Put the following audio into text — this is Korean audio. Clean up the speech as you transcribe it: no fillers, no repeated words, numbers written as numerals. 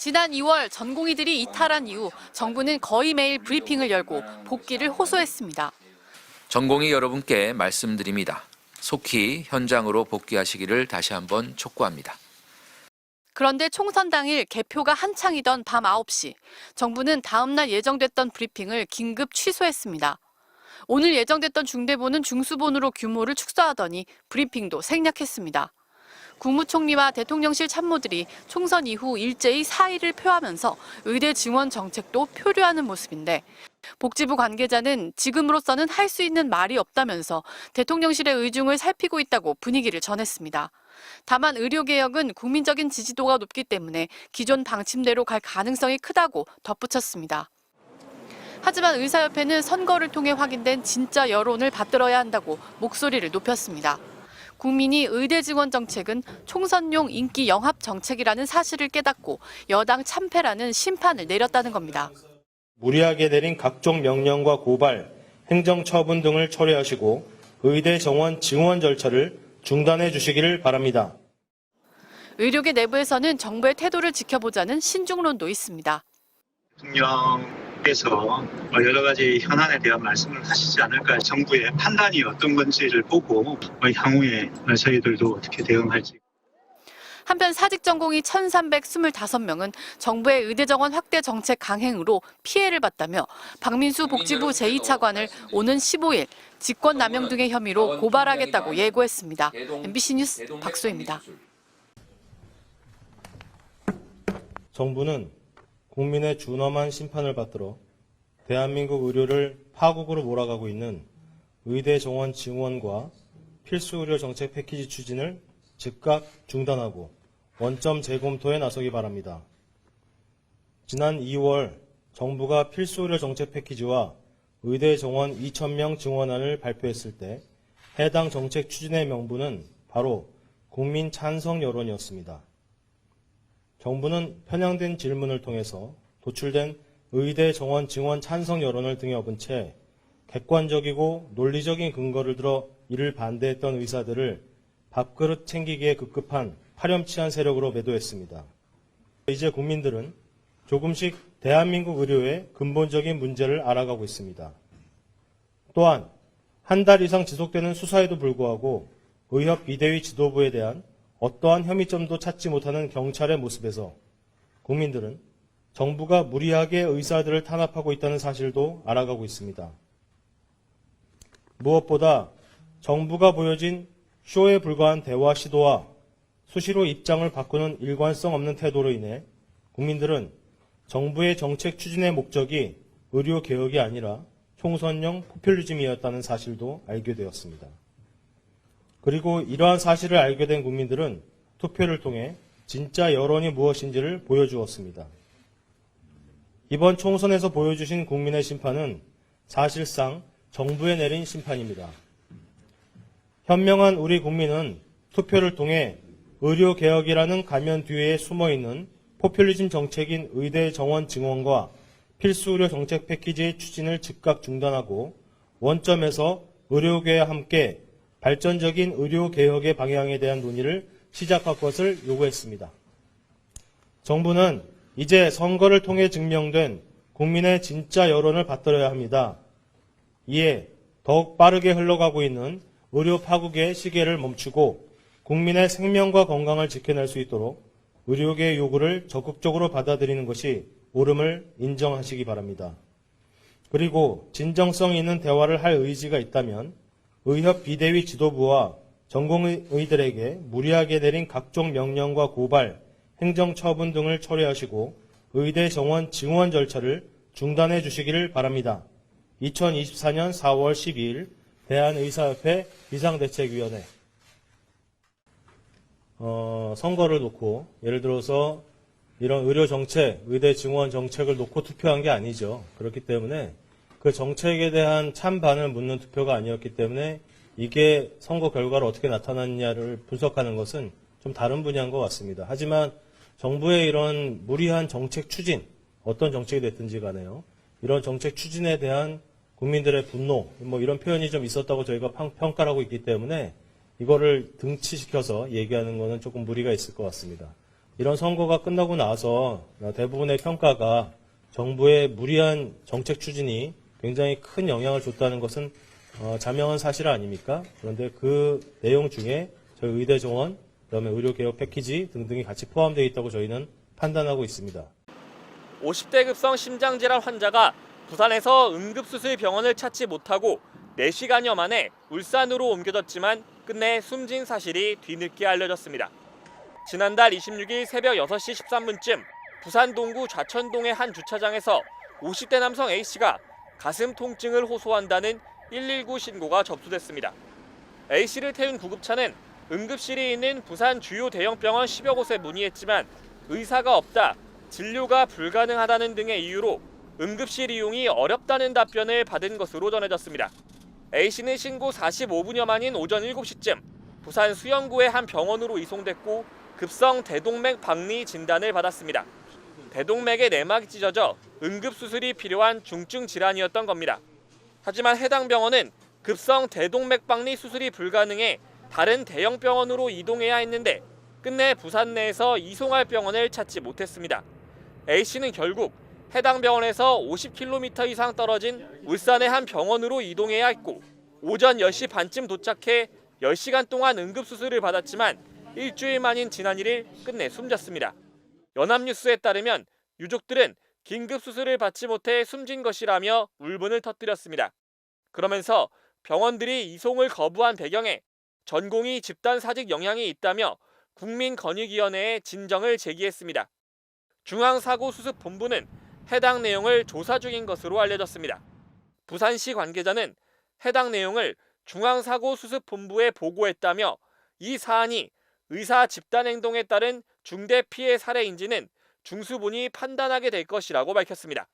지난 2월 전공의들이 이탈한 이후 정부는 거의 매일 브리핑을 열고 복귀를 호소했습니다. 전공의 여러분께 말씀드립니다. 속히 현장으로 복귀하시기를 다시 한번 촉구합니다. 그런데 총선 당일 개표가 한창이던 밤 9시, 정부는 다음 날 예정됐던 브리핑을 긴급 취소했습니다. 오늘 예정됐던 중대본은 중수본으로 규모를 축소하더니 브리핑도 생략했습니다. 국무총리와 대통령실 참모들이 총선 이후 일제히 사의를 표하면서 의대 증원 정책도 표류하는 모습인데 복지부 관계자는 지금으로서는 할 수 있는 말이 없다면서 대통령실의 의중을 살피고 있다고 분위기를 전했습니다. 다만 의료개혁은 국민적인 지지도가 높기 때문에 기존 방침대로 갈 가능성이 크다고 덧붙였습니다. 하지만 의사협회는 선거를 통해 확인된 진짜 여론을 받들어야 한다고 목소리를 높였습니다. 국민이 의대 증원 정책은 총선용 인기 영합 정책이라는 사실을 깨닫고 여당 참패라는 심판을 내렸다는 겁니다. 무리하게 내린 각종 명령과 고발, 행정처분 등을 철회하시고 의대 정원 증원 절차를 중단해 주시기를 바랍니다. 의료계 내부에서는 정부의 태도를 지켜보자는 신중론도 있습니다. 대통령께서 여러 가지 현안에 대한 말씀을 하시지 않을까, 정부의 판단이 어떤 건지를 보고 향후에 저희들도 어떻게 대응할지. 한편 사직 전공의 1,325명은 정부의 의대 정원 확대 정책 강행으로 피해를 봤다며 박민수 복지부 제2차관을 오는 15일 직권남용 등의 혐의로 고발하겠다고 예고했습니다. MBC 뉴스 박소희입니다. 정부는 국민의 준엄한 심판을 받들어 대한민국 의료를 파국으로 몰아가고 있는 의대 정원 증원과 필수 의료 정책 패키지 추진을 즉각 중단하고 원점 재검토에 나서기 바랍니다. 지난 2월 정부가 필수 의료 정책 패키지와 의대 정원 2,000명 증원안을 발표했을 때 해당 정책 추진의 명분은 바로 국민 찬성 여론이었습니다. 정부는 편향된 질문을 통해서 도출된 의대 정원 증원 찬성 여론을 등에 업은 채 객관적이고 논리적인 근거를 들어 이를 반대했던 의사들을 밥그릇 챙기기에 급급한 파렴치한 세력으로 매도했습니다. 이제 국민들은 조금씩 대한민국 의료의 근본적인 문제를 알아가고 있습니다. 또한 한 달 이상 지속되는 수사에도 불구하고 의협 비대위 지도부에 대한 어떠한 혐의점도 찾지 못하는 경찰의 모습에서 국민들은 정부가 무리하게 의사들을 탄압하고 있다는 사실도 알아가고 있습니다. 무엇보다 정부가 보여진 쇼에 불과한 대화 시도와 수시로 입장을 바꾸는 일관성 없는 태도로 인해 국민들은 정부의 정책 추진의 목적이 의료개혁이 아니라 총선용 포퓰리즘이었다는 사실도 알게 되었습니다. 그리고 이러한 사실을 알게 된 국민들은 투표를 통해 진짜 여론이 무엇인지를 보여주었습니다. 이번 총선에서 보여주신 국민의 심판은 사실상 정부에 내린 심판입니다. 현명한 우리 국민은 투표를 통해 의료개혁이라는 가면 뒤에 숨어있는 포퓰리즘 정책인 의대 정원 증원과 필수 의료 정책 패키지의 추진을 즉각 중단하고 원점에서 의료계와 함께 발전적인 의료개혁의 방향에 대한 논의를 시작할 것을 요구했습니다. 정부는 이제 선거를 통해 증명된 국민의 진짜 여론을 받들어야 합니다. 이에 더욱 빠르게 흘러가고 있는 의료 파국의 시계를 멈추고 국민의 생명과 건강을 지켜낼 수 있도록 의료계의 요구를 적극적으로 받아들이는 것이 옳음을 인정하시기 바랍니다. 그리고 진정성 있는 대화를 할 의지가 있다면 의협 비대위 지도부와 전공의들에게 무리하게 내린 각종 명령과 고발, 행정처분 등을 철회하시고 의대 정원 증원 절차를 중단해 주시기를 바랍니다. 2024년 4월 12일 대한의사협회 비상대책위원회. 선거를 놓고 예를 들어서 이런 의료 정책, 의대 증원 정책을 놓고 투표한 게 아니죠. 그렇기 때문에 그 정책에 대한 찬반을 묻는 투표가 아니었기 때문에 이게 선거 결과로 어떻게 나타났냐를 분석하는 것은 좀 다른 분야인 것 같습니다. 하지만 정부의 이런 무리한 정책 추진, 어떤 정책이 됐든지 간에요. 이런 정책 추진에 대한 국민들의 분노, 이런 표현이 좀 있었다고 저희가 평가를 하고 있기 때문에 이거를 등치시켜서 얘기하는 것은 조금 무리가 있을 것 같습니다. 이런 선거가 끝나고 나서 대부분의 평가가 정부의 무리한 정책 추진이 굉장히 큰 영향을 줬다는 것은 자명한 사실 아닙니까? 그런데 그 내용 중에 저희 의대 정원, 그다음에 의료개혁 패키지 등등이 같이 포함되어 있다고 저희는 판단하고 있습니다. 50대 급성 심장질환 환자가 부산에서 응급수술병원을 찾지 못하고 4시간여 만에 울산으로 옮겨졌지만 끝내 숨진 사실이 뒤늦게 알려졌습니다. 지난달 26일 새벽 6시 13분쯤 부산 동구 좌천동의 한 주차장에서 50대 남성 A씨가 가슴 통증을 호소한다는 119 신고가 접수됐습니다. A씨를 태운 구급차는 응급실이 있는 부산 주요 대형 병원 10여 곳에 문의했지만 의사가 없다, 진료가 불가능하다는 등의 이유로 응급실 이용이 어렵다는 답변을 받은 것으로 전해졌습니다. A씨는 신고 45분여 만인 오전 7시쯤 부산 수영구의 한 병원으로 이송됐고 급성 대동맥 박리 진단을 받았습니다. 대동맥의 내막이 찢어져 응급수술이 필요한 중증 질환이었던 겁니다. 하지만 해당 병원은 급성 대동맥 박리 수술이 불가능해 다른 대형 병원으로 이동해야 했는데 끝내 부산 내에서 이송할 병원을 찾지 못했습니다. A씨는 결국 해당 병원에서 50km 이상 떨어진 울산의 한 병원으로 이동해야 했고 오전 10시 반쯤 도착해 10시간 동안 응급수술을 받았지만 일주일 만인 지난 1일 끝내 숨졌습니다. 연합뉴스에 따르면 유족들은 긴급수술을 받지 못해 숨진 것이라며 울분을 터뜨렸습니다. 그러면서 병원들이 이송을 거부한 배경에 전공의 집단 사직 영향이 있다며 국민권익위원회에 진정을 제기했습니다. 중앙사고수습본부는 해당 내용을 조사 중인 것으로 알려졌습니다. 부산시 관계자는 해당 내용을 중앙사고수습본부에 보고했다며 이 사안이 의사 집단행동에 따른 중대 피해 사례인지는 중수본이 판단하게 될 것이라고 밝혔습니다.